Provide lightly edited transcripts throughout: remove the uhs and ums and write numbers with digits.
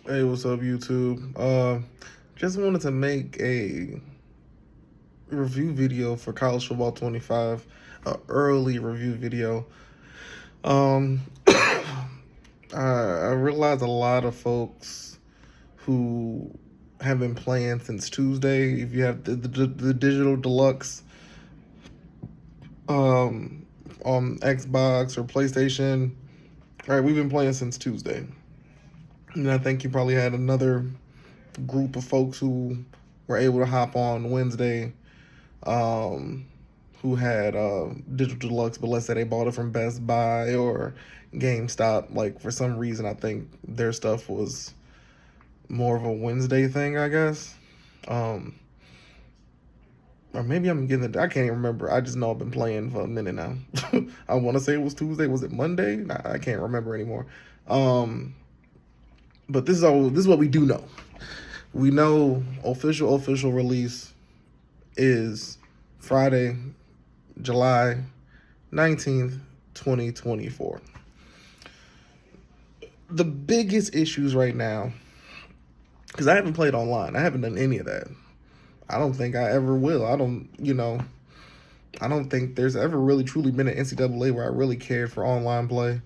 Hey, what's up, YouTube? Just wanted to make a review video for College Football 25, a early review video. Um, I realize a lot of folks who have been playing since Tuesday. If you have the digital deluxe, um, on Xbox or PlayStation, all right, we've been playing since Tuesday, and I think you probably had another group of folks who were able to hop on Wednesday, um, who had digital deluxe, but let's say they bought it from Best Buy or GameStop. Like for some reason, I think their stuff was more of a Wednesday thing, I guess. Um, or maybe I'm getting it. I can't even remember. I just know I've been playing for a minute now. I want to say it was Tuesday. Was it Monday? Nah, I can't remember anymore. Um, but this is what we do know. We know official release is Friday, July 19th, 2024. The biggest issues right now, because I haven't played online, I haven't done any of that. I don't think I ever will. I don't think there's ever really truly been an NCAA where I really cared for online play,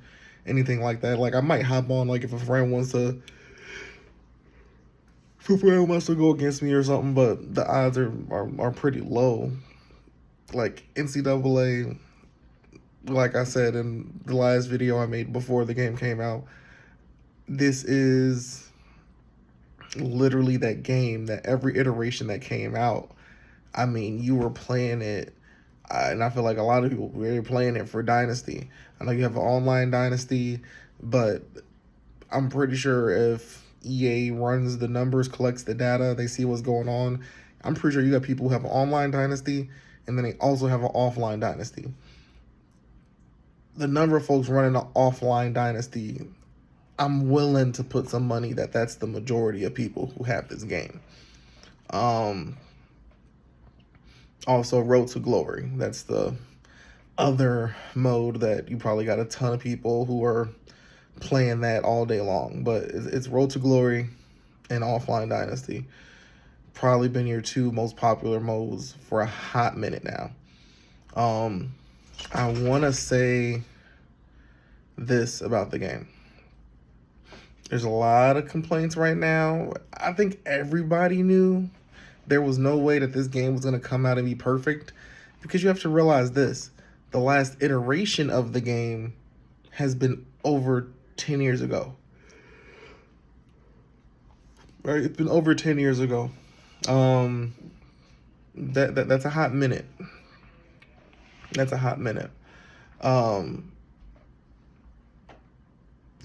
anything like that. Like I might hop on, like if a friend wants to, go against me or something, but the odds are pretty low. Like NCAA, like I said in the last video I made before the game came out, this is literally that game that every iteration that came out, I mean, you were playing it, and I feel like a lot of people were playing it for Dynasty. I know you have an online Dynasty, but I'm pretty sure if EA runs the numbers, collects the data, they see what's going on, I'm pretty sure you got people who have an online Dynasty, and then they also have an offline Dynasty. The number of folks running an offline Dynasty, I'm willing to put some money that that's the majority of people who have this game. Also, Road to Glory. That's the other mode that you probably got a ton of people who are playing that all day long. But it's Road to Glory and Offline Dynasty. Probably been your two most popular modes for a hot minute now. I want to say this about the game. There's a lot of complaints right now. I think everybody knew there was no way that this game was going to come out and be perfect, because you have to realize this. The last iteration of the game has been over 10 years ago. Right? It's been over 10 years ago. That's a hot minute. That's a hot minute.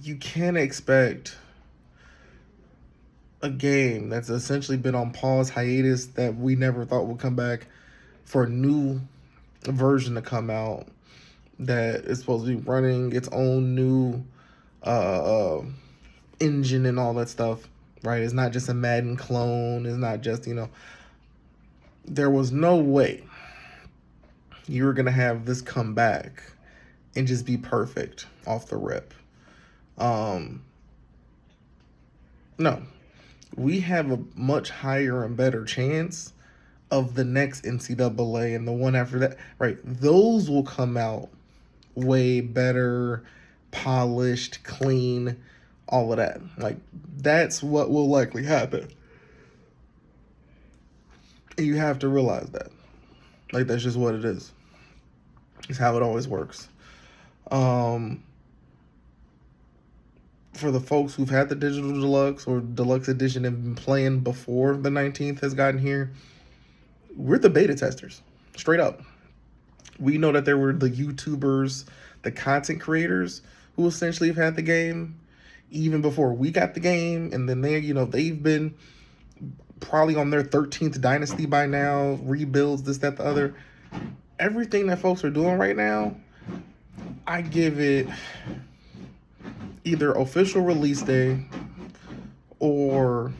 You can't expect a game that's essentially been on pause, hiatus, that we never thought would come back, for a new version to come out that is supposed to be running its own new engine and all that stuff, right? It's not just a Madden clone. It's not just, there was no way you were going to have this come back and just be perfect off the rip. No, we have a much higher and better chance of the next NCAA and the one after that, right? Those will come out way better, polished, clean, all of that. Like, that's what will likely happen. And you have to realize that. Like, that's just what it is. It's how it always works. For the folks who've had the digital deluxe or deluxe edition and been playing before the 19th has gotten here, we're the beta testers, straight up. We know that there were the YouTubers, the content creators who essentially have had the game even before we got the game, and then they've been probably on their 13th dynasty by now, rebuilds, this, that, the other. Everything that folks are doing right now, I give it either official release day or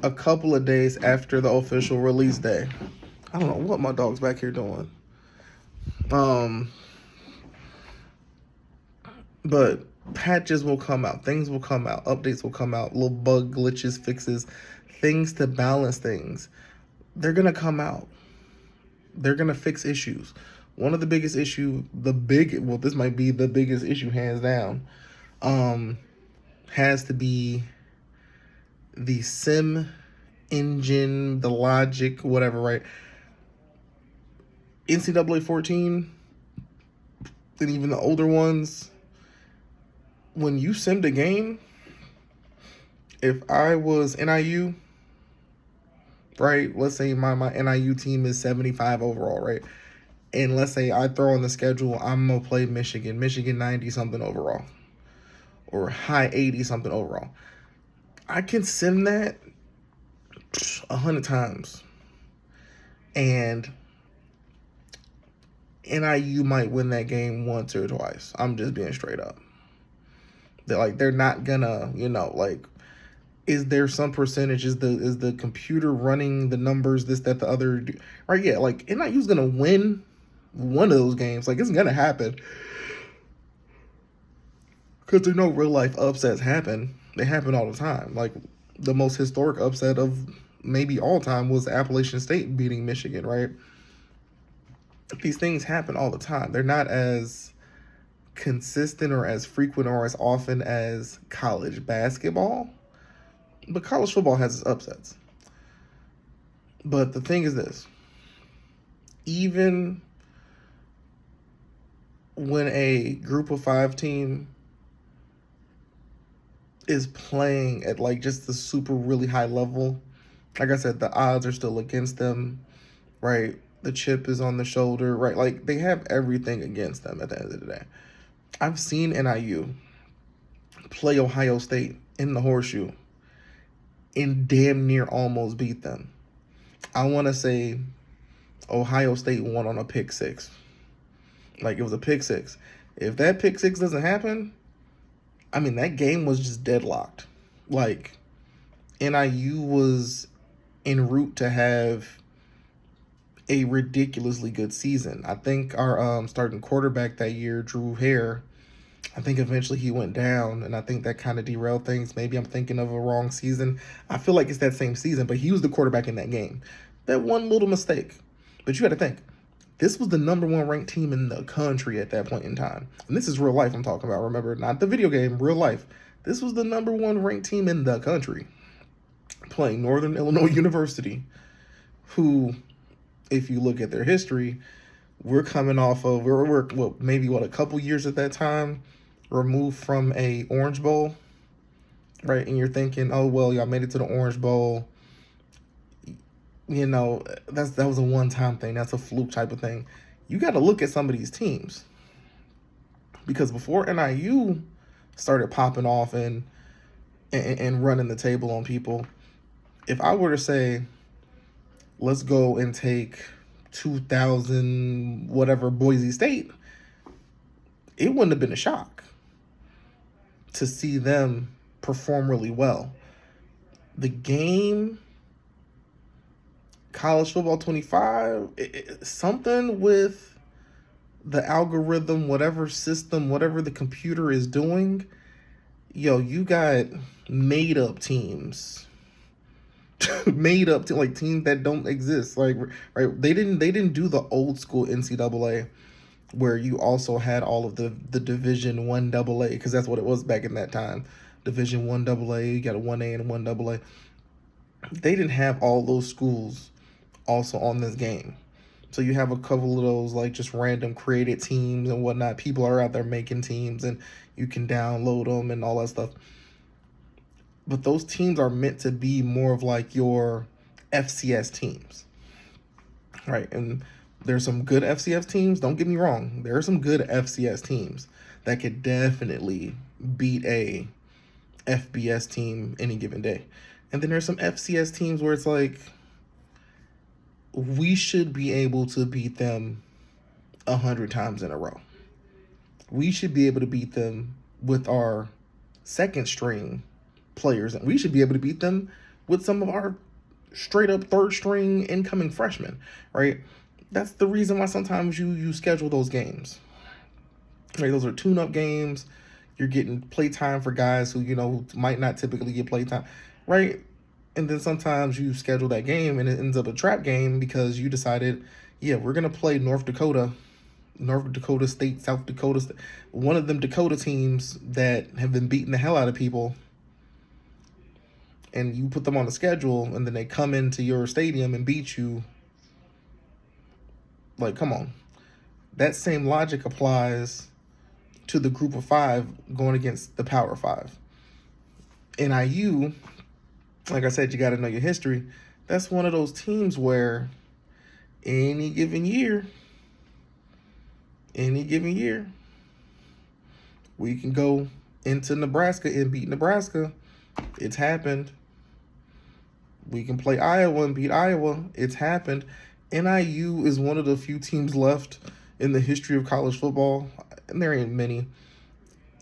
a couple of days after the official release day. I don't know what my dog's back here doing. But patches will come out, things will come out, updates will come out, little bug glitches, fixes, things to balance things. They're gonna come out. They're gonna fix issues. One of the biggest issue, this might be the biggest issue hands down, has to be the sim engine, the logic, whatever, right? NCAA 14 and even the older ones, when you simmed a game, if I was NIU, right? Let's say my NIU team is 75 overall, right? And let's say I throw on the schedule, I'm going to play Michigan 90 something overall, or high 80 something overall. I can sim that 100 times. And NIU might win that game once or twice. I'm just being straight up. They're not gonna, is there some percentage? Is the computer running the numbers, this, that, the other? Right, yeah, NIU's gonna win one of those games. It's gonna happen. Because there's no real life upsets happen. They happen all the time. The most historic upset of maybe all time was Appalachian State beating Michigan, right? These things happen all the time. They're not as consistent or as frequent or as often as college basketball, but college football has its upsets. But the thing is this: even when a group of 5 team is playing at just the super really high level, like I said, the odds are still against them, right? The chip is on the shoulder, right? They have everything against them at the end of the day. I've seen NIU play Ohio State in the Horseshoe and damn near almost beat them. I want to say Ohio State won on a pick 6. It was a pick 6. If that pick 6 doesn't happen, that game was just deadlocked. NIU was en route to have a ridiculously good season. I think our starting quarterback that year, Drew Hare, I think eventually he went down, and I think that kind of derailed things. Maybe I'm thinking of a wrong season. I feel like it's that same season, but he was the quarterback in that game. That one little mistake. But you got to think, this was the number 1 ranked team in the country at that point in time. And this is real life I'm talking about. Remember, not the video game, real life. This was the number 1 ranked team in the country, playing Northern Illinois University, who, if you look at their history, we're coming off of, we're a couple years at that time removed from a Orange Bowl, right? And you're thinking, oh, well, y'all made it to the Orange Bowl. That was a one-time thing. That's a fluke type of thing. You got to look at some of these teams, because before NIU started popping off and running the table on people, if I were to say, let's go and take 2000 whatever Boise State, it wouldn't have been a shock to see them perform really well. The game, College Football 25, something with the algorithm, whatever system, whatever the computer is doing, you got made up teams. Made up to teams that don't exist. Right? They didn't do the old school NCAA where you also had all of the Division 1 AA, because that's what it was back in that time. Division 1 AA, you got a 1A and a 1 AA. They didn't have all those schools also on this game. So you have a couple of those just random created teams and whatnot. People are out there making teams and you can download them and all that stuff. But those teams are meant to be more of your FCS teams, right? And there's some good FCS teams. Don't get me wrong. There are some good FCS teams that could definitely beat a FBS team any given day. And then there's some FCS teams where it's we should be able to beat them 100 times in a row. We should be able to beat them with our second string players, and we should be able to beat them with some of our straight up third string incoming freshmen, right? That's the reason why sometimes you schedule those games, right? Those are tune-up games. You're getting playtime for guys who, who might not typically get playtime, right? And then sometimes you schedule that game and it ends up a trap game because you decided, yeah, we're going to play North Dakota State, South Dakota State, one of them Dakota teams that have been beating the hell out of people, and you put them on the schedule, and then they come into your stadium and beat you. Like, come on. That same logic applies to the group of five going against the Power Five. NIU, like I said, you got to know your history. That's one of those teams where any given year, we can go into Nebraska and beat Nebraska. It's happened. We can play Iowa and beat Iowa. It's happened. NIU is one of the few teams left in the history of college football, and there ain't many.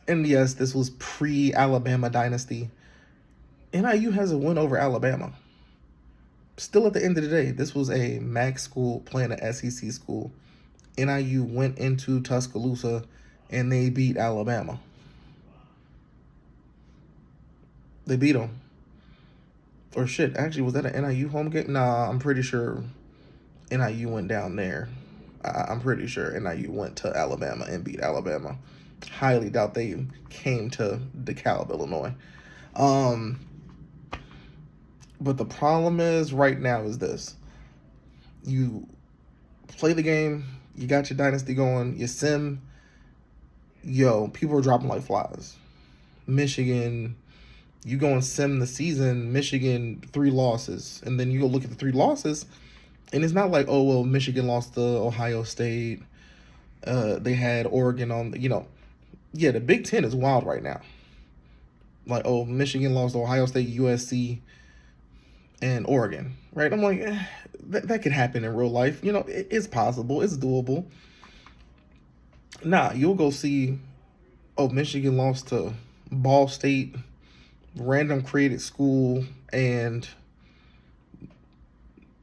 And yes, this was pre-Alabama dynasty. NIU has a win over Alabama. Still, at the end of the day, this was a MAC school playing an SEC school. NIU went into Tuscaloosa and they beat Alabama. They beat them. Or shit, actually, was that an NIU home game? Nah, I'm pretty sure NIU went down there. I'm pretty sure NIU went to Alabama and beat Alabama. Highly doubt they came to DeKalb, Illinois. But the problem is right now is this. You play the game, you got your dynasty going, you sim, people are dropping like flies. Michigan, you go and sim the season, Michigan 3 losses, and then you go look at the 3 losses, and it's not like, oh, well, Michigan lost to Ohio State, they had Oregon on, the Big Ten is wild right now. Like, oh, Michigan lost to Ohio State, USC, and Oregon, right? I'm like, that could happen in real life. It's possible. It's doable. Nah, you'll go see, oh, Michigan lost to Ball State, random created school, and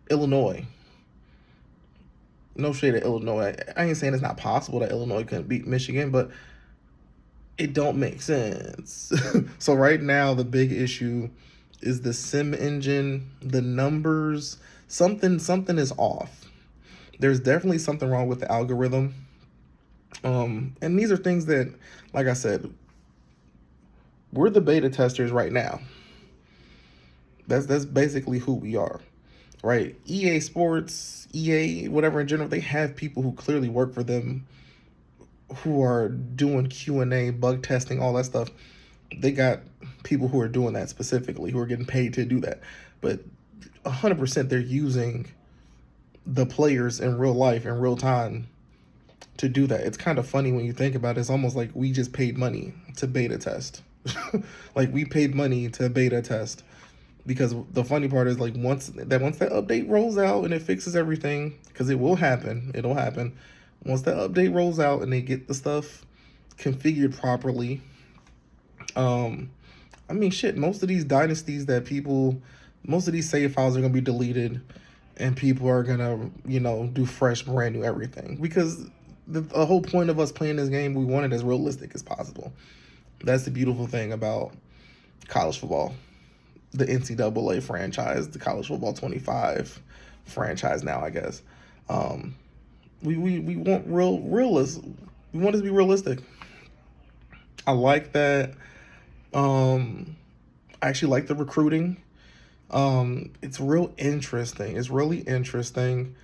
Illinois. No shade at Illinois. I ain't saying it's not possible that Illinois couldn't beat Michigan, but it don't make sense. So right now, the big issue is the sim engine, the numbers. Something is off. There's definitely something wrong with the algorithm. And these are things that, like I said, we're the beta testers right now. That's basically who we are, right? EA Sports, EA, whatever in general, they have people who clearly work for them, who are doing Q&A, bug testing, all that stuff. They got people who are doing that specifically, who are getting paid to do that. But 100% they're using the players in real life, in real time, to do that. It's kind of funny when you think about it. It's almost like we just paid money to beta test. Like, we paid money to beta test. Because the funny part is, like, once that update rolls out and it fixes everything, because it will happen, it'll happen. Once that update rolls out and they get the stuff configured properly, shit, most of these dynasties most of these save files are going to be deleted, and people are going to, do fresh, brand new everything. Because the whole point of us playing this game, we want it as realistic as possible. That's the beautiful thing about college football. The NCAA franchise, the College Football 25 franchise now, I guess. We want realism. We want it to be realistic. I like that. I actually like the recruiting. It's real interesting. It's really interesting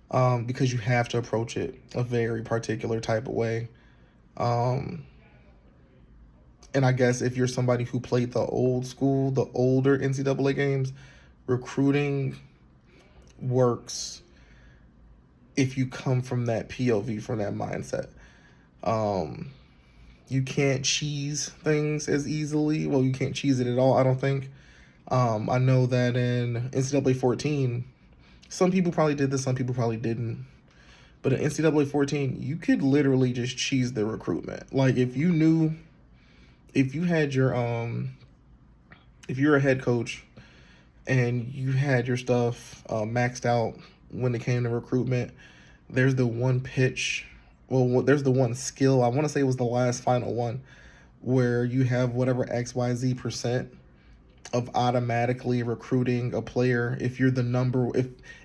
because you have to approach it a very particular type of way. And I guess if you're somebody who played the old school, the older NCAA games, recruiting works if you come from that POV, from that mindset. You can't cheese things as easily. Well, you can't cheese it at all, I don't think. I know that in NCAA 14, some people probably did this, some people probably didn't. But in NCAA 14, you could literally just cheese the recruitment. Like, if you had your, if you're a head coach and you had your stuff maxed out when it came to recruitment, there's the one pitch, there's the one skill, I want to say it was the last final one, where you have whatever XYZ percent of automatically recruiting a player if you're the number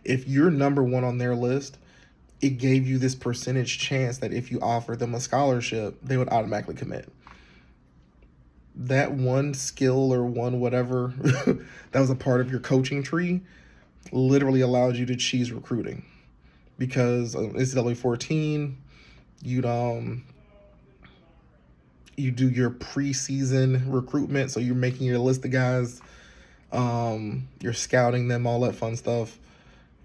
if you're number one on their list. It gave you this percentage chance that if you offer them a scholarship, they would automatically commit. That one skill or one whatever that was a part of your coaching tree literally allowed you to cheese recruiting, because NCAA 14, you'd you do your preseason recruitment, so you're making your list of guys, you're scouting them, all that fun stuff.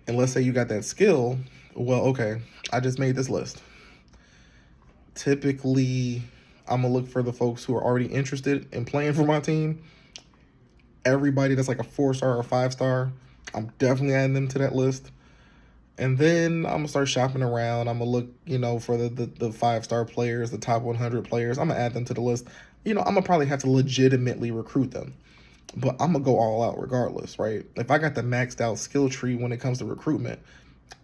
And let's say you got that skill, well, okay, I just made this list. Typically, I'm gonna look for the folks who are already interested in playing for my team. Everybody that's like a 4-star or 5-star, I'm definitely adding them to that list. And then I'm gonna start shopping around. I'm gonna look, for the 5-star players, the top 100 players. I'm gonna add them to the list. I'm gonna probably have to legitimately recruit them, but I'm gonna go all out regardless, right? If I got the maxed out skill tree when it comes to recruitment,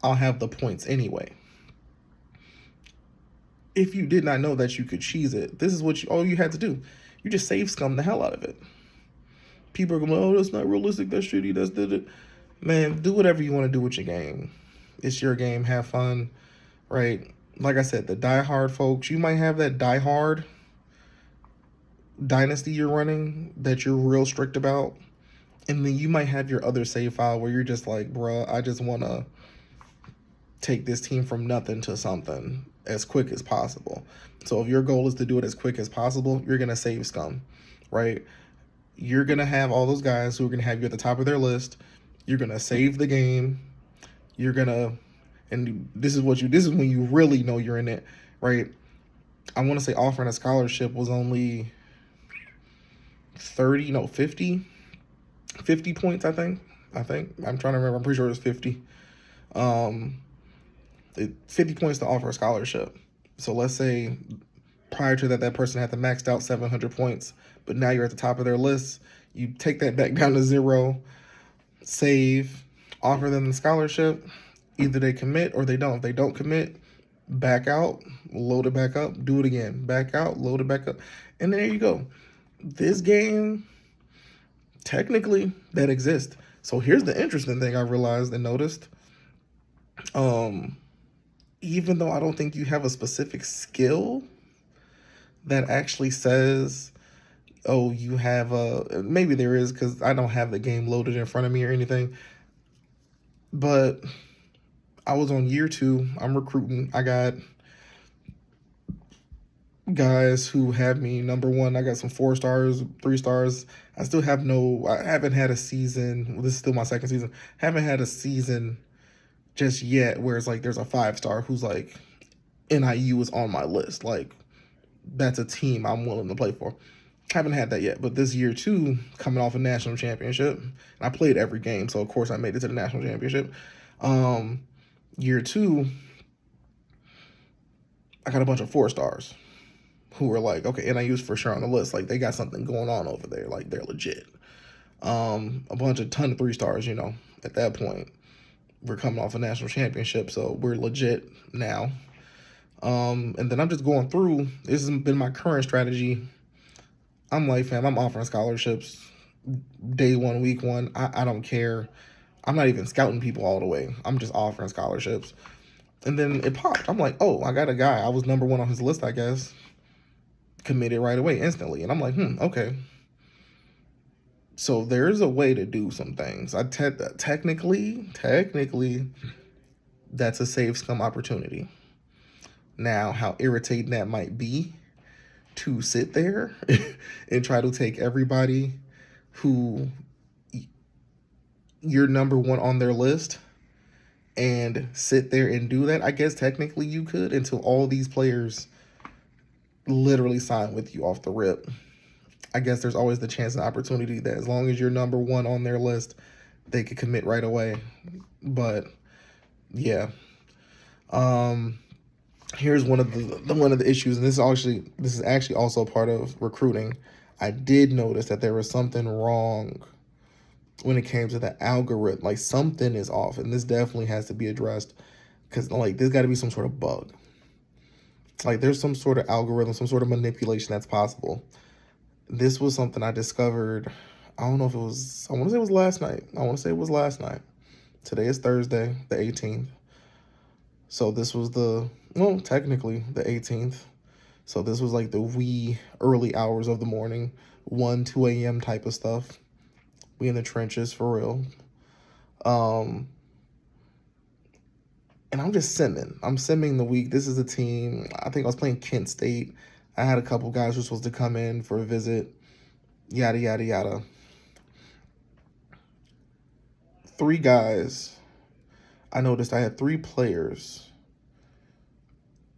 I'll have the points anyway. If you did not know that you could cheese it, this is what all you had to do. You just save scum the hell out of it. People are going, oh, that's not realistic, that's shitty, that's it. Man, do whatever you want to do with your game. It's your game. Have fun, right? Like I said, the diehard folks, you might have that diehard dynasty you're running that you're real strict about. And then you might have your other save file where you're just like, bruh, I just want to take this team from nothing to something as quick as possible. So if your goal is to do it as quick as possible, you're going to save scum, right? You're going to have all those guys who are going to have you at the top of their list. You're going to save the game. You're going to, and this is when you really know you're in it, right? I want to say offering a scholarship was only 50 points, I think. I'm trying to remember. I'm pretty sure it was 50. 50 points to offer a scholarship. So let's say prior to that person had the maxed out 700 points, but now you're at the top of their list. You take that back down to 0, save, offer them the scholarship. Either they commit or they don't. If they don't commit, back out, load it back up, do it again. Back out, load it back up. And there you go. This game, technically, that exists. So here's the interesting thing I realized and noticed. Even though I don't think you have a specific skill that actually says, oh, you have maybe there is, because I don't have the game loaded in front of me or anything. But I was on year 2. I'm recruiting. I got guys who have me number 1. I got some 4 stars, 3 stars. I haven't had a season. Well, this is still my second season. Haven't had a season just yet where it's like there's a 5-star who's like, NIU is on my list. Like, that's a team I'm willing to play for. Haven't had that yet. But this year 2, coming off a national championship, and I played every game, so of course I made it to the national championship. Year 2, I got a bunch of 4-stars who were like, okay, NIU's for sure on the list. Like, they got something going on over there. Like, they're legit. A ton of 3-stars, at that point. We're coming off a national championship, so we're legit now. And then I'm just going through. This has been my current strategy. I'm like, fam, I'm offering scholarships day 1, week 1. I don't care. I'm not even scouting people all the way. I'm just offering scholarships. And then it popped. I'm like, oh, I got a guy. I was number 1 on his list, I guess. Committed right away, instantly. And I'm like, okay. So there's a way to do some things. Technically, that's a save scum opportunity. Now, how irritating that might be to sit there and try to take everybody who you're number 1 on their list and sit there and do that. I guess technically you could, until all these players literally sign with you off the rip. I guess there's always the chance and opportunity that as long as you're number 1 on their list, they could commit right away. But yeah. Here's one of the issues, and this is actually also part of recruiting. I did notice that there was something wrong when it came to the algorithm. Like, something is off, and this definitely has to be addressed, because like there's got to be some sort of bug. Like there's some sort of algorithm, some sort of manipulation that's possible. This was something I discovered. I don't know if it was, I want to say it was last night. I want to say it was last night. Today is Thursday, the 18th. So this was well, technically the 18th. So this was like the wee early hours of the morning, 1, 2 a.m. type of stuff. We in the trenches for real. And I'm just simming. I'm simming the week. This is a team. I think I was playing Kent State. I had a couple guys who were supposed to come in for a visit. Yada, yada, yada. 3 guys. I noticed I had 3 players.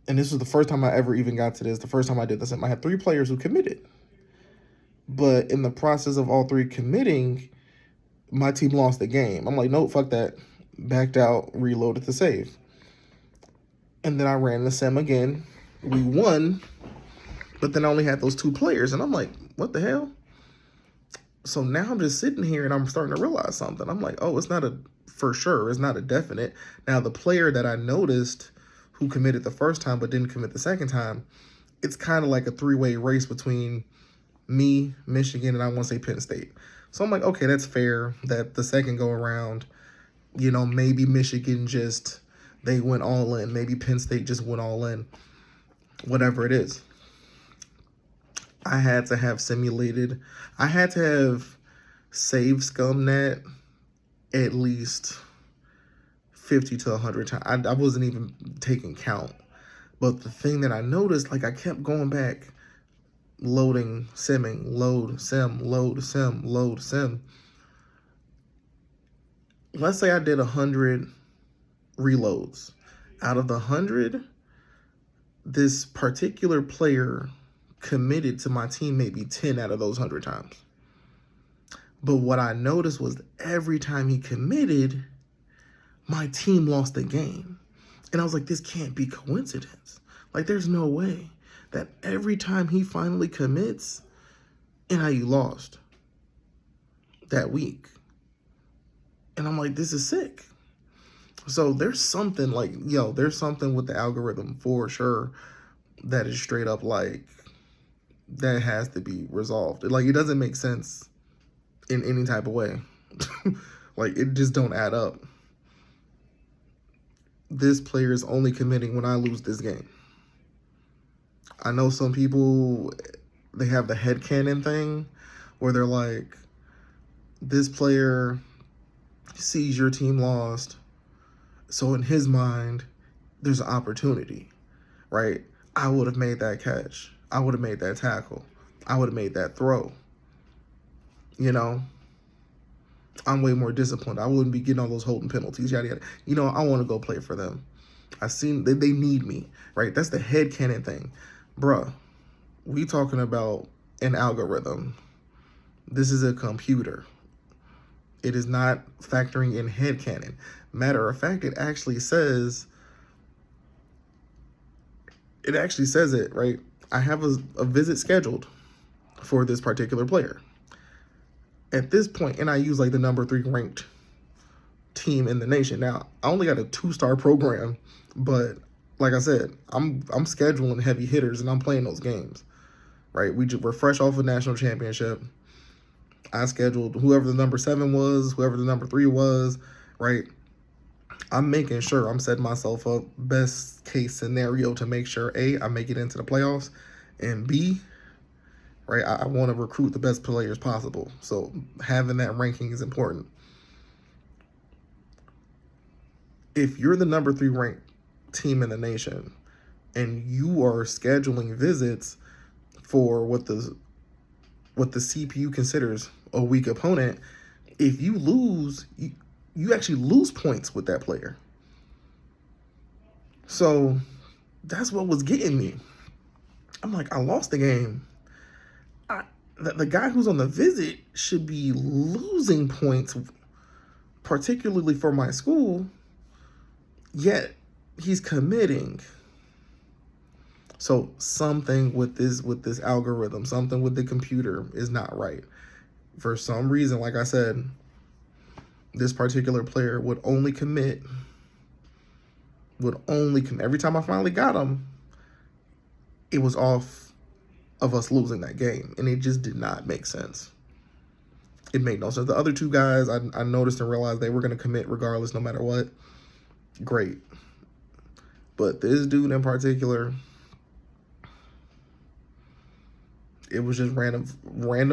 And this was the first time I ever even got to this. The first time I did this. I had 3 players who committed. But in the process of all 3 committing, my team lost the game. I'm like, nope, fuck that. Backed out, reloaded the save. And then I ran the sim again. We won, but then I only had those 2 players. And I'm like, what the hell? So now I'm just sitting here and I'm starting to realize something. I'm like, oh, it's not a for sure. It's not a definite. Now, the player that I noticed who committed the first time but didn't commit the second time, it's kind of like a 3-way race between me, Michigan, and I want to say Penn State. So I'm like, okay, that's fair that the second go around, you know, maybe Michigan just, they went all in. Maybe Penn State just went all in. Whatever it is. I had to have saved ScumNet at least 50 to 100 times. I wasn't even taking count. But the thing that I noticed, like I kept going back, loading, simming, load, sim, load, sim, load, sim. Let's say I did 100 reloads. Out of the 100, this particular player committed to my team maybe 10 out of those 100 times. But what I noticed was every time he committed, my team lost the game. And I was like, this can't be coincidence. Like, there's no way that every time he finally commits, NIU lost that week. And I'm like, this is sick. So there's something like, there's something with the algorithm for sure that is straight up like, that has to be resolved. Like, it doesn't make sense in any type of way. Like, it just don't add up. This player is only committing when I lose this game. I know some people, they have the headcanon thing where they're like, this player sees your team lost, so in his mind, there's an opportunity, right? I would have made that catch. I would have made that tackle. I would have made that throw. You know, I'm way more disciplined. I wouldn't be getting all those holding penalties, yada, yada. You know, I want to go play for them. They need me, right? That's the headcanon thing. Bruh, we talking about an algorithm. This is a computer. It is not factoring in headcanon. Matter of fact, it actually says it, right? I have a visit scheduled for this particular player. At this point, and I use like the number 3 ranked team in the nation. Now, I only got a 2-star program, but like I said, I'm scheduling heavy hitters and I'm playing those games, right? We're fresh off a national championship. I scheduled whoever the number 7 was, whoever the number 3 was, right? I'm making sure I'm setting myself up best case scenario to make sure, A, I make it into the playoffs, and B, right, I want to recruit the best players possible. So having that ranking is important. If you're the number 3 ranked team in the nation and you are scheduling visits for what the CPU considers a weak opponent, if you lose, you actually lose points with that player. So that's what was getting me. I'm like, I lost the game. The guy who's on the visit should be losing points, particularly for my school, yet he's committing. So something with this algorithm, something with the computer is not right. For some reason, like I said, this particular player would only commit. Every time I finally got him, it was off of us losing that game, and it just did not make sense. It made no sense. The other two guys, I noticed and realized they were going to commit regardless, no matter what. Great. But this dude in particular, it was just random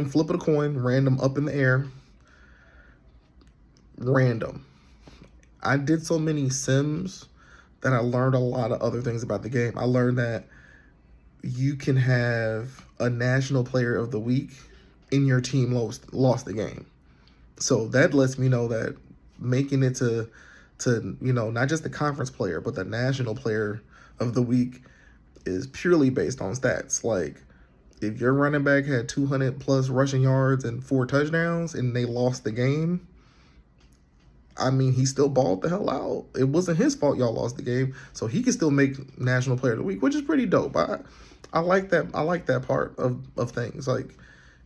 flip of the coin, random up in the air, random. I did so many sims that I learned a lot of other things about the game. I learned that you can have a national player of the week and your team lost the game. So that lets me know that making it to not just the conference player, but the national player of the week is purely based on stats. Like, if your running back had 200 plus rushing yards and 4 touchdowns and they lost the game, I mean, he still balled the hell out. It wasn't his fault y'all lost the game, so he can still make National Player of the Week, which is pretty dope. I like that. I like that part of things. Like,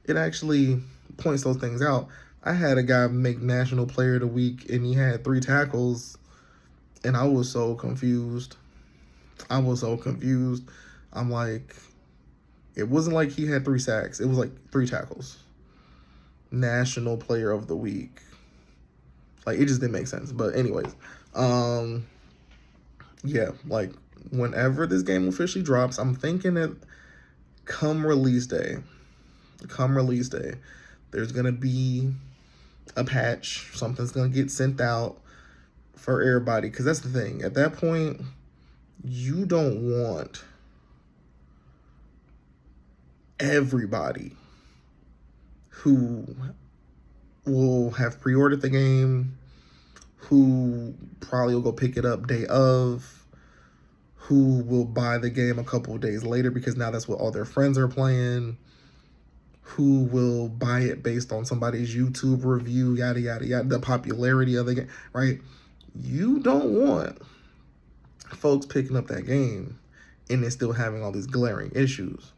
it actually points those things out. I had a guy make National Player of the Week, and he had 3 tackles, and I was so confused. I'm like, it wasn't like he had 3 sacks. It was like 3 tackles. National Player of the Week. Like, it just didn't make sense. But anyways, yeah, like, whenever this game officially drops, I'm thinking that come release day, there's going to be a patch. Something's going to get sent out for everybody. Because that's the thing. At that point, you don't want everybody who will have pre-ordered the game, who probably will go pick it up day of, who will buy the game a couple of days later because now that's what all their friends are playing, who will buy it based on somebody's YouTube review, yada, yada, yada, the popularity of the game, right? You don't want folks picking up that game and then still having all these glaring issues.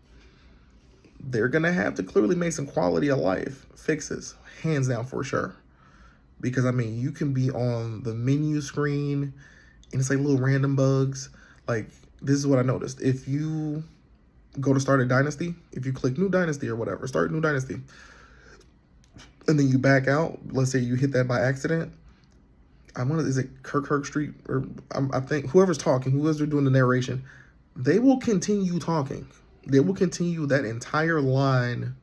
They're going to have to clearly make some quality of life fixes, hands down for sure. Because, I mean, you can be on the menu screen and it's like little random bugs. Like, this is what I noticed. If you go to start a dynasty, if you click new dynasty or whatever, start new dynasty, and then you back out, let's say you hit that by accident, is it Kirk Street? Or I think whoever's talking, whoever's doing the narration, they will continue talking. They will continue that entire line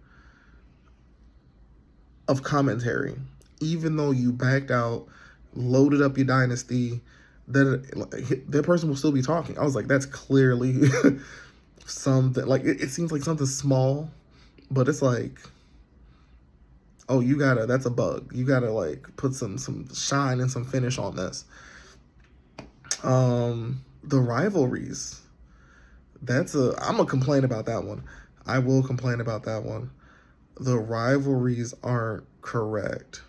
of commentary, even though you backed out, loaded up your dynasty, that person will still be talking. I was like, that's clearly something, like, it seems like something small, but it's like, oh, that's a bug. You gotta, like, put some shine and some finish on this. The rivalries, I'm gonna complain about that one. I will complain about that one. The rivalries aren't correct.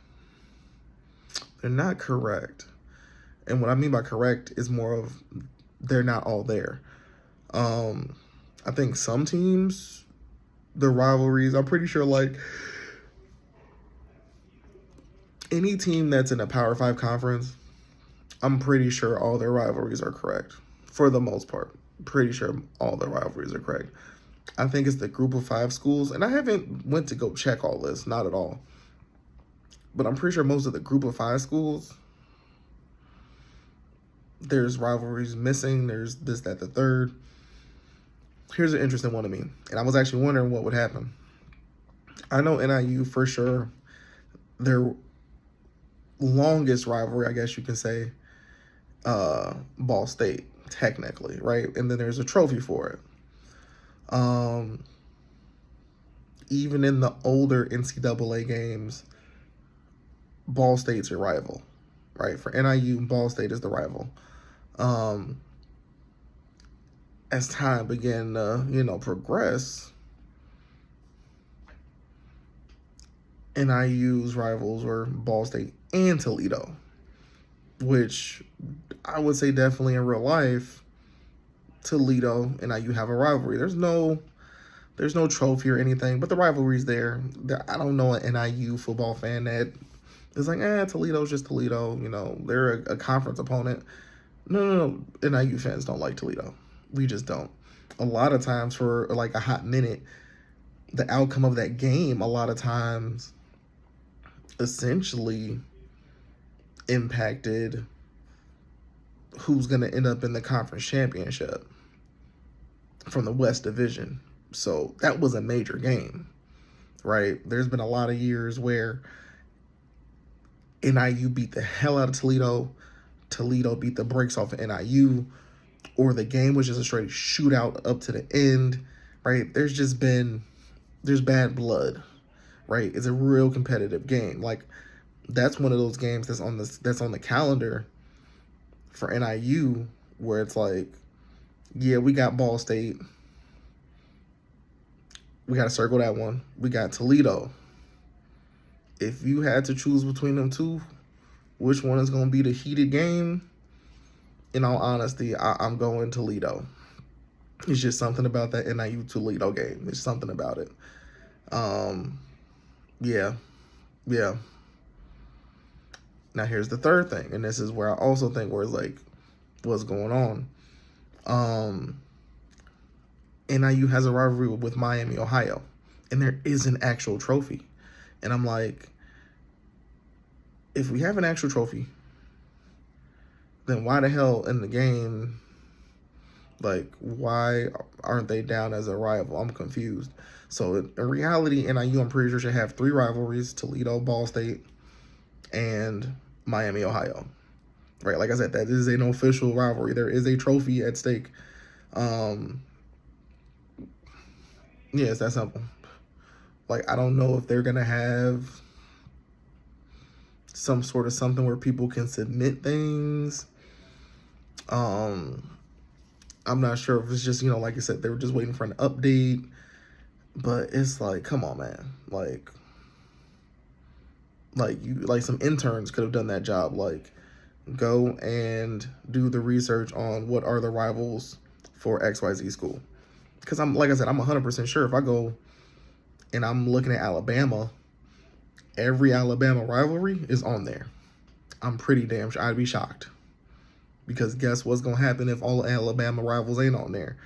They're not correct. And what I mean by correct is more of they're not all there. I think some teams, the rivalries, I'm pretty sure, like, any team that's in a Power 5 conference, I'm pretty sure all their rivalries are correct. For the most part. Pretty sure all their rivalries are correct. I think it's the group of 5 schools, and I haven't went to go check all this, not at all. But I'm pretty sure most of the group of 5 schools, there's rivalries missing. There's this, that, the third. Here's an interesting one to me, and I was actually wondering what would happen. I know NIU for sure, their longest rivalry, I guess you can say, Ball State, technically, right? And then there's a trophy for it. Even in the older NCAA games, Ball State's your rival, right? For NIU, Ball State is the rival. As time began to, progress, NIU's rivals were Ball State and Toledo, which I would say definitely in real life, Toledo and NIU have a rivalry. There's no trophy or anything, but the rivalry's there. I don't know an NIU football fan that is like, Toledo's just Toledo. They're a conference opponent. No. NIU fans don't like Toledo. We just don't. a lot of times for like a hot minute, the outcome of that game a lot of times essentially impacted who's going to end up in the conference championship from the West Division. So that was a major game, right? There's been a lot of years where NIU beat the hell out of Toledo. Toledo beat the brakes off of NIU, or the game was just a straight shootout up to the end, right? There's bad blood, right? It's a real competitive game. Like, that's one of those games that's on the calendar for NIU where it's like, yeah, we got Ball State. We got to circle that one. We got Toledo. If you had to choose between them two, which one is going to be the heated game? In all honesty, I'm going Toledo. It's just something about that NIU Toledo game. There's something about it. Yeah. Now here's the third thing, and this is where I also think where it's like, what's going on? NIU has a rivalry with Miami, Ohio, and there is an actual trophy. And I'm like, if we have an actual trophy, then why the hell in the game, like, why aren't they down as a rival? I'm confused. So in reality, NIU, I'm pretty sure, should have 3 rivalries: Toledo, Ball State, and Miami, Ohio. Right? Like I said, that is an official rivalry. There is a trophy at stake. Yeah, it's that simple. Like, I don't know if they're going to have some sort of something where people can submit things. I'm not sure if it's just, like I said, they were just waiting for an update. But it's like, come on, man. Like some interns could have done that job. Like, go and do the research on what are the rivals for XYZ school. Because like I said, I'm 100% sure if I go and I'm looking at Alabama, every Alabama rivalry is on there. I'm pretty damn sure. I'd be shocked. Because guess what's going to happen if all Alabama rivals ain't on there?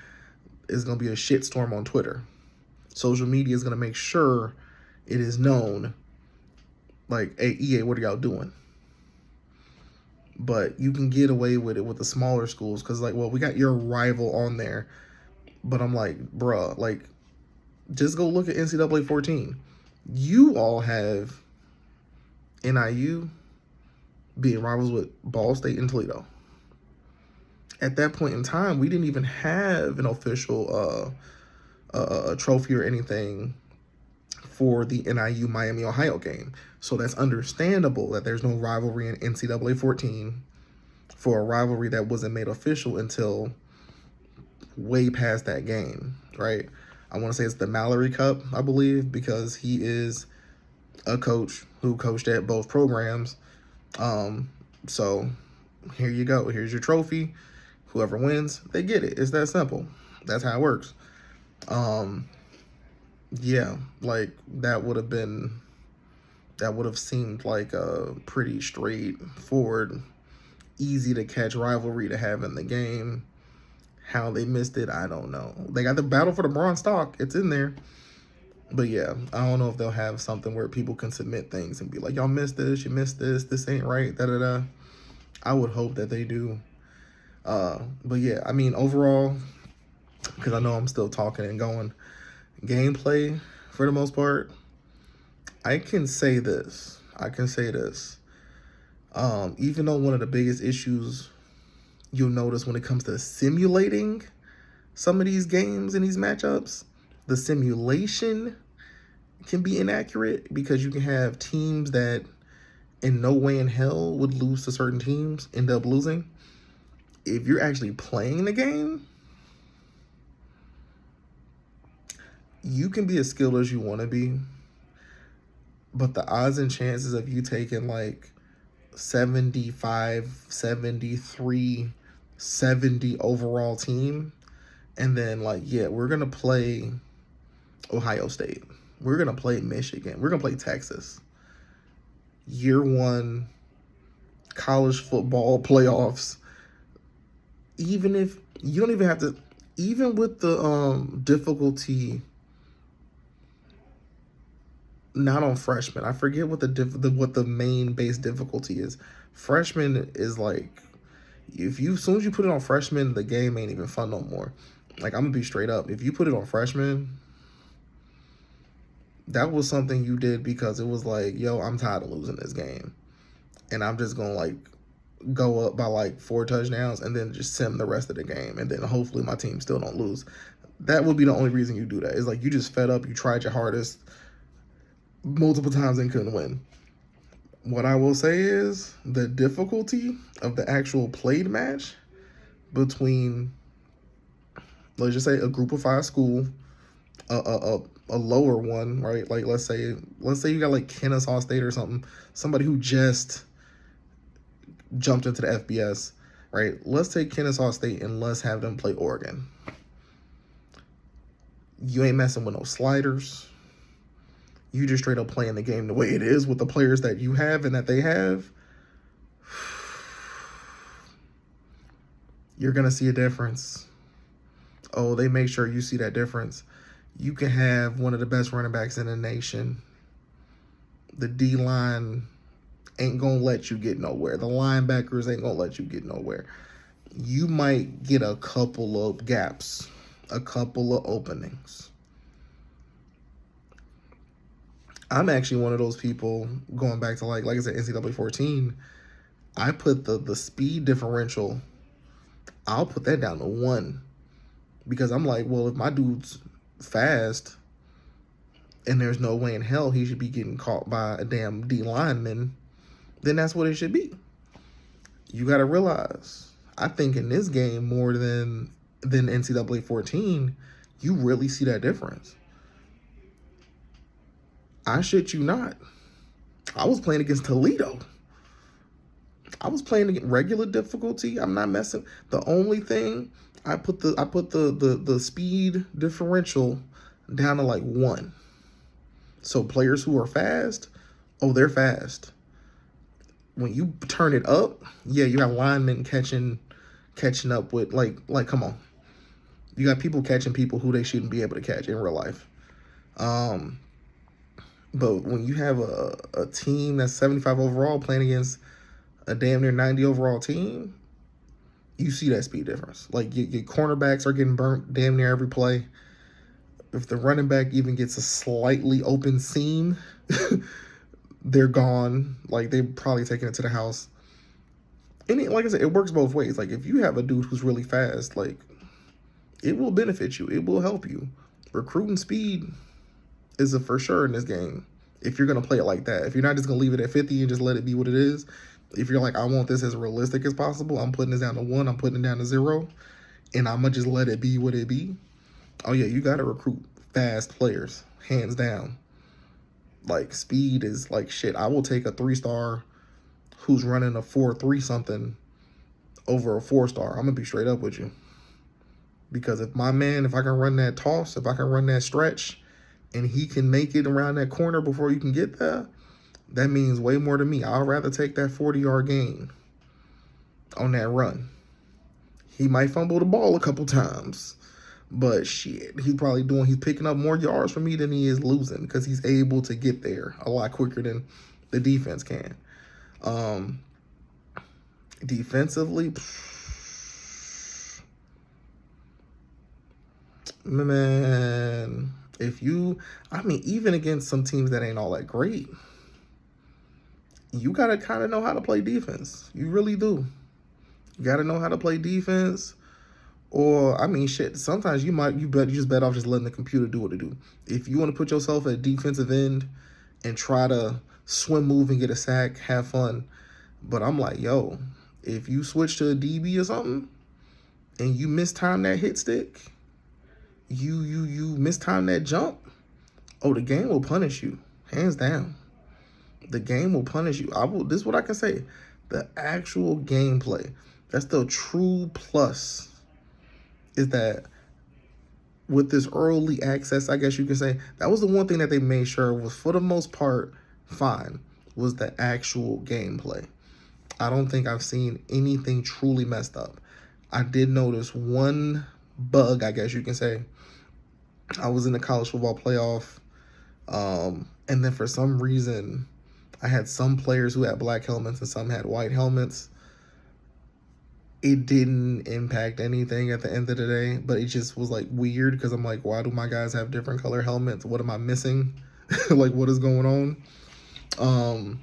It's going to be a shitstorm on Twitter. Social media is going to make sure it is known, like, hey, EA, what are y'all doing? But you can get away with it with the smaller schools because, like, well, we got your rival on there. But I'm like, bruh, like, just go look at NCAA 14. You all have NIU being rivals with Ball State and Toledo. At that point in time, we didn't even have an official trophy or anything for the NIU Miami, Ohio game. So that's understandable that there's no rivalry in NCAA 14 for a rivalry that wasn't made official until way past that game, right? I want to say it's the Mallory Cup, I believe, because he is a coach who coached at both programs. So here you go. Here's your trophy. Whoever wins, they get it. It's that simple. That's how it works. Yeah, like, that would have seemed like a pretty straightforward, easy to catch rivalry to have in the game. How they missed it, I don't know. They got the battle for the bronze stock. It's in there. But yeah, I don't know if they'll have something where people can submit things and be like, y'all missed this, you missed this ain't right, da-da-da. I would hope that they do. But yeah, I mean, overall, because I know I'm still talking and going, gameplay, for the most part, I can say this. Even though one of the biggest issues you'll notice when it comes to simulating some of these games and these matchups, the simulation can be inaccurate because you can have teams that in no way in hell would lose to certain teams, end up losing. If you're actually playing the game, you can be as skilled as you want to be, but the odds and chances of you taking like 75, 73, 70 overall team, and then like, yeah, we're going to play Ohio State. We're going to play Michigan. We're going to play Texas. Year 1 college football playoffs. Even if you don't even have to, even with the difficulty, not on freshman. I forget what what the main base difficulty is. Freshman is like, if you, as soon as you put it on freshman, the game ain't even fun no more. Like, I'm gonna be straight up. If you put it on freshman, that was something you did because it was like, yo, I'm tired of losing this game, and I'm just gonna like go up by like 4 touchdowns and then just sim the rest of the game, and then hopefully my team still don't lose. That would be the only reason you do that. Is like you just fed up. You tried your hardest multiple times and couldn't win. What I will say is the difficulty of the actual played match between, let's just say, a group of 5 school, a lower one, right? Like let's say you got like Kennesaw State or something, somebody who just jumped into the FBS, right? Let's take Kennesaw State and let's have them play Oregon. You ain't messing with no sliders. You just straight up playing the game the way it is with the players that you have and that they have. You're going to see a difference. Oh, they make sure you see that difference. You can have one of the best running backs in the nation. The D-line ain't going to let you get nowhere. The linebackers ain't going to let you get nowhere. You might get a couple of gaps, a couple of openings. I'm actually one of those people, going back to like I said, NCAA 14, I put the speed differential, I'll put that down to 1. Because I'm like, well, if my dude's fast and there's no way in hell he should be getting caught by a damn D lineman, then that's what it should be. You got to realize, I think in this game more than NCAA 14, you really see that difference. I shit you not. I was playing against Toledo. I was playing against regular difficulty. I'm not messing. The only thing I put the speed differential down to like 1. So players who are fast, oh, they're fast. When you turn it up, yeah, you have linemen catching up with like come on. You got people catching people who they shouldn't be able to catch in real life. But when you have a team that's 75 overall playing against a damn near 90 overall team, you see that speed difference. Like your cornerbacks are getting burnt damn near every play. If the running back even gets a slightly open seam, they're gone. Like they're probably taking it to the house. And like I said, it works both ways. Like if you have a dude who's really fast, like it will benefit you. It will help you. Recruiting speed is a for sure in this game. If you're going to play it like that. If you're not just going to leave it at 50 and just let it be what it is. If you're like, I want this as realistic as possible, I'm putting this down to 1, I'm putting it down to 0, and I'm going to just let it be what it be. Oh yeah, you got to recruit fast players, hands down. Like speed is like shit. I will take a 3-star who's running a 4.3 something over a 4-star. I'm going to be straight up with you. Because if I can run that toss, if I can run that stretch, and he can make it around that corner before you can get there, that means way more to me. I'd rather take that 40-yard gain on that run. He might fumble the ball a couple times, but shit, he's picking up more yards from me than he is losing because he's able to get there a lot quicker than the defense can. Defensively, man, even against some teams that ain't all that great, you got to kind of know how to play defense. You really do. You got to know how to play defense. Or, shit, sometimes you just bet off just letting the computer do what it do. If you want to put yourself at defensive end and try to swim move and get a sack, have fun. But I'm like, yo, if you switch to a DB or something and you mistime that hit stick, you mistime that jump, oh, the game will punish you, hands down. The game will punish you. This is what I can say. The actual gameplay, that's the true plus, is that with this early access, I guess you could say, that was the one thing that they made sure was, for the most part, fine, was the actual gameplay. I don't think I've seen anything truly messed up. I did notice one bug, I guess you can say. I was in the college football playoff, and then for some reason, I had some players who had black helmets and some had white helmets. It didn't impact anything at the end of the day, but it just was like weird because I'm like, why do my guys have different color helmets? What am I missing? Like, what is going on?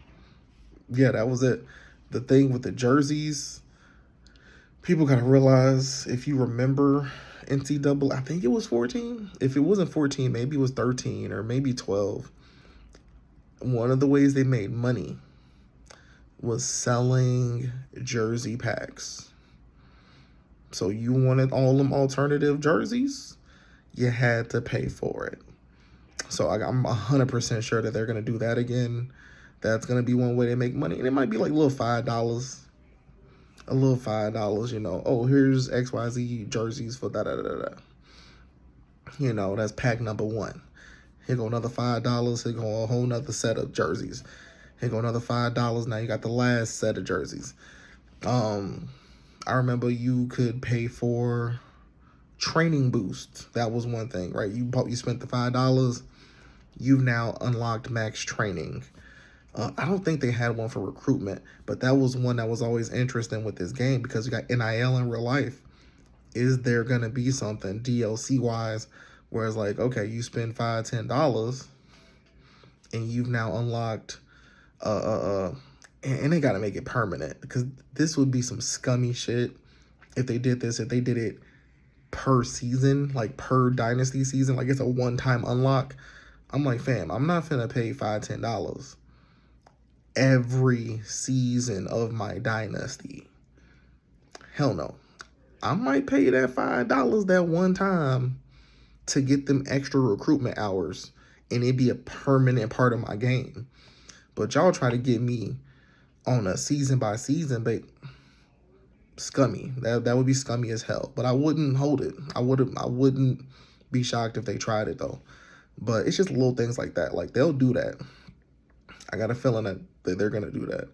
Yeah, that was it. The thing with the jerseys, people gotta realize, if you remember NCAA, I think it was 14. If it wasn't 14, maybe it was 13 or maybe 12. One of the ways they made money was selling jersey packs. So you wanted all them alternative jerseys, you had to pay for it. So I'm 100% sure that they're going to do that again. That's going to be one way they make money. And it might be like a little $5. A little $5, you know. Oh, here's XYZ jerseys for da-da-da-da. You know, that's pack number 1. Here go another $5. Here go a whole nother set of jerseys. Here go another $5. Now you got the last set of jerseys. I remember you could pay for training boost. That was one thing, right? You spent the $5. You've now unlocked max training. I don't think they had one for recruitment, but that was one that was always interesting with this game because you got NIL in real life. Is there gonna be something DLC wise where it's like, okay, you spend $5-10 and you've now unlocked and they got to make it permanent, because this would be some scummy shit if they did this, if they did it per season, like per dynasty season, like it's a one-time unlock. I'm like, fam, I'm not finna pay $5-10 every season of my dynasty. Hell no. I might pay that $5 that one time to get them extra recruitment hours and it be a permanent part of my game. But y'all try to get me on a season by season, but scummy. That would be scummy as hell. But I wouldn't hold it. I wouldn't be shocked if they tried it though. But it's just little things like that. Like, they'll do that. I got a feeling that they're gonna do that.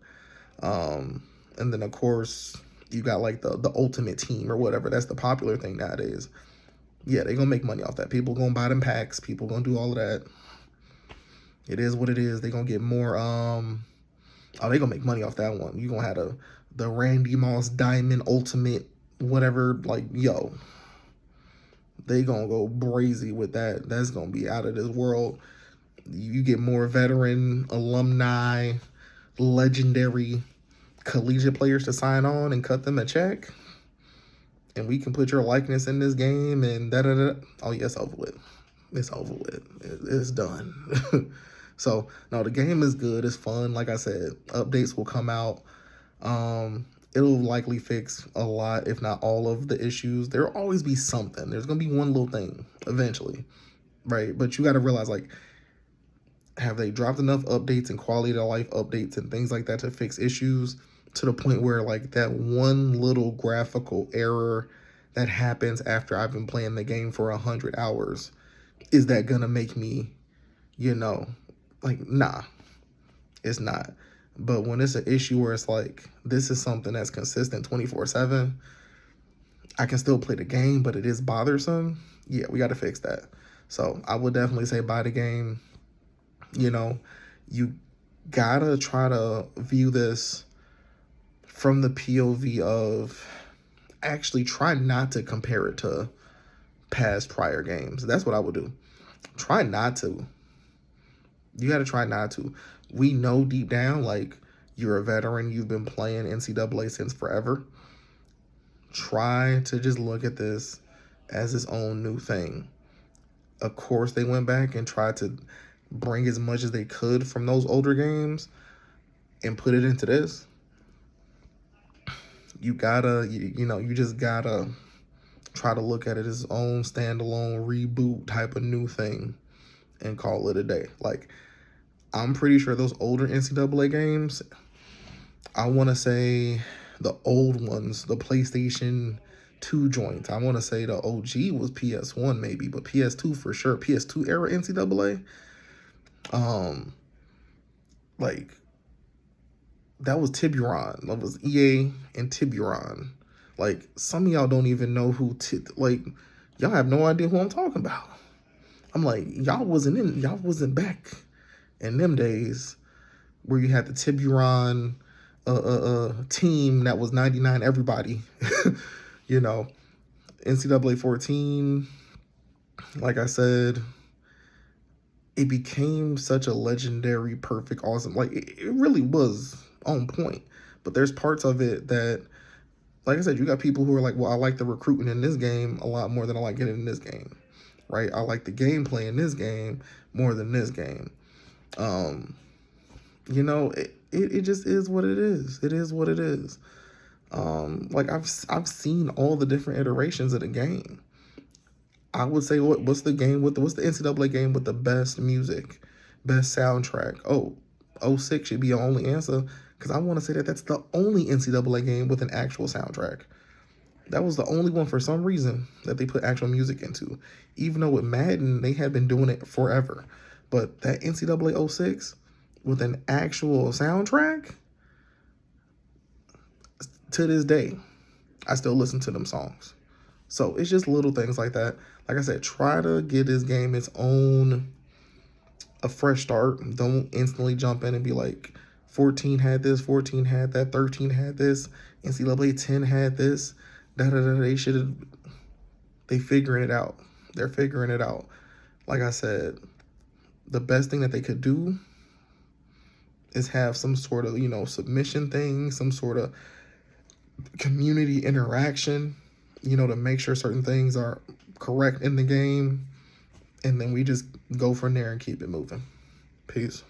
And then of course you got like the ultimate team or whatever. That's the popular thing nowadays. Yeah, they gonna make money off that. People gonna buy them packs. People gonna do all of that. It is what it is. They gonna get more. Oh, they gonna make money off that one. You gonna have the Randy Moss Diamond Ultimate whatever. Like, yo, they gonna go brazy with that. That's gonna be out of this world. You get more veteran, alumni, legendary collegiate players to sign on and cut them a check, and we can put your likeness in this game and da-da-da. Oh, yeah, it's over with. It's over with. It's done. So, no, the game is good. It's fun. Like I said, updates will come out. It'll likely fix a lot, if not all of the issues. There'll always be something. There's going to be one little thing eventually, right? But you got to realize, like, have they dropped enough updates and quality of life updates and things like that to fix issues to the point where, like, that one little graphical error that happens after I've been playing the game for 100 hours, is that going to make me, you know, like, nah, it's not. But when it's an issue where it's like, this is something that's consistent 24/7, I can still play the game, but it is bothersome. Yeah, we got to fix that. So I would definitely say buy the game. You know, you gotta try to view this from the POV of, actually try not to compare it to past prior games. That's what I would do. Try not to. You got to try not to. We know deep down, like, you're a veteran. You've been playing NCAA since forever. Try to just look at this as its own new thing. Of course, they went back and tried to bring as much as they could from those older games and put it into this. You gotta, you just gotta try to look at it as its own standalone reboot type of new thing and call it a day. Like, I'm pretty sure those older NCAA games, I want to say the old ones, the PlayStation 2 joints, I want to say the OG was PS1 maybe, but PS2 for sure. PS2 era NCAA, like, that was Tiburon. That was EA and Tiburon Like, some of y'all don't even know who, like, y'all have no idea who I'm talking about. I'm like, y'all wasn't back in them days where you had the Tiburon team that was 99 everybody. You know, NCAA 14, like I said, it became such a legendary, perfect, awesome, like, it really was on point. But there's parts of it that, like I said, you got people who are like, well, I like the recruiting in this game a lot more than I like it in this game, right? I like the gameplay in this game more than this game. You know, it just is what it is. It is what it is. Like, I've seen all the different iterations of the game. I would say, what's the NCAA game with the best music, best soundtrack? Oh, 06 should be your only answer, because I want to say that that's the only NCAA game with an actual soundtrack. That was the only one for some reason that they put actual music into. Even though with Madden, they had been doing it forever. But that NCAA 06 with an actual soundtrack, to this day, I still listen to them songs. So it's just little things like that. Like I said, try to give this game a fresh start. Don't instantly jump in and be like, 14 had this, 14 had that, 13 had this, NCAA 10 had this. They figuring it out. They're figuring it out. Like I said, the best thing that they could do is have some sort of, submission thing, some sort of community interaction, to make sure certain things are correct in the game. And then we just go from there and keep it moving. Peace.